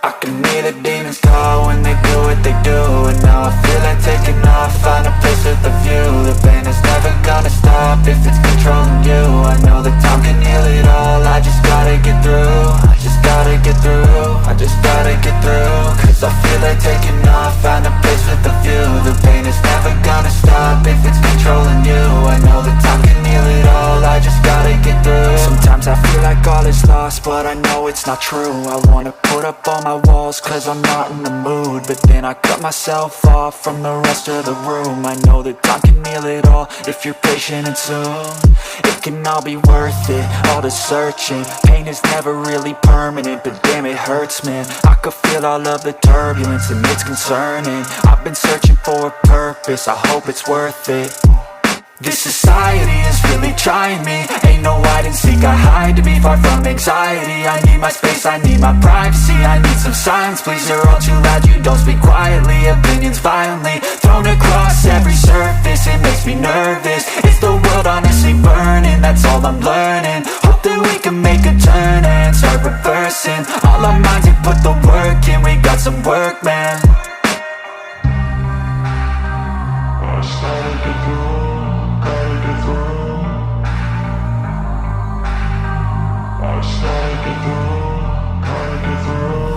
I can hear the demons call when they do what they do. And now I feel like taking off, find a place with a view. The pain is never gonna stop if it's controlling you. I know that time can heal it all, I just gotta get through. I just gotta get through, I just gotta get through. Cause I feel like taking off, find a place with a view. The pain is never gonna stop if it's controlling you. I know that time can heal it all, I just gotta get through. Sometimes I feel like all is lost, but I know it's not true. I wanna put up all my walls cause I'm not in the mood, but then I cut myself off from the rest of the room. I know that time can heal it all if you're patient and soon it can all be worth it, all the searching. Pain is never really permanent, but damn it hurts, man. I could feel all of the turbulence and it's concerning. I've been searching for a purpose, I hope it's worth it. This society is really trying me. Ain't no hide and seek, I hide to be far from anxiety. I need my space, I need my privacy. I need some silence, please, you're all too loud. You don't speak quietly, opinions violently thrown across every surface. It makes me nervous, it's the world honestly burning. That's all I'm learning, hope that we can make a turn and start reversing all our minds and put the work in. We got some work, man. I started to grow.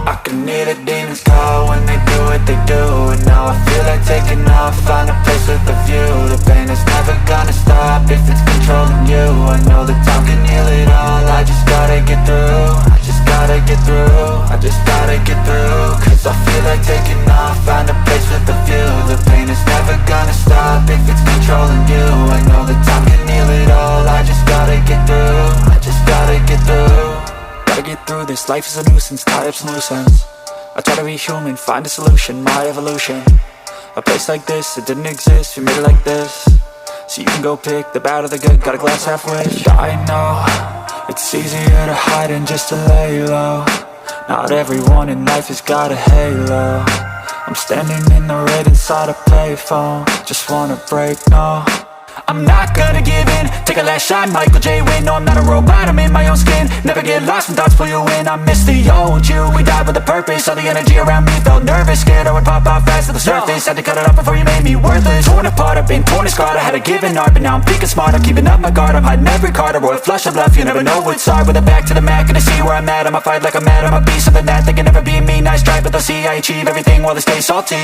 I can hear the demons call when they do what they do. And now I feel like taking off, find a place with a view. The pain is never gonna stop if it's controlling you. I know that time can heal it all, I just gotta get through. I just gotta get through, I just gotta get through. Cause I feel like taking off, find a place with a view. The pain is never gonna stop if it's controlling you. I know that time can heal it all, I just gotta get through. I just gotta get through. Gotta get through this, life is a nuisance, tie up some loose ends. I try to be human, find a solution, my evolution. A place like this, it didn't exist, we made it like this. So you can go pick the bad or the good, got a glass halfway. I know, it's easier to hide than just to lay low. Not everyone in life has got a halo. I'm standing in the red inside a payphone. Just wanna break, no, I'm not gonna give in. Take a last shot, Michael J. Win. No, I'm not a robot, I'm in my own skin. Never get lost when thoughts pull you in. I miss the old you, we died with a purpose. All the energy around me felt nervous, scared I would pop out fast to the surface. Had to cut it off before you made me worthless. Torn apart, I've been torn and scarred. I had a given art, but now I'm thinking smart. I'm keeping up my guard, I'm hiding every card. A royal flush of love, you never know what's hard. With a back to the mat, gonna see where I'm at. I'ma fight like I'm mad, I'ma be something that they can never be me. Nice try, but they'll see I achieve everything while they stay salty.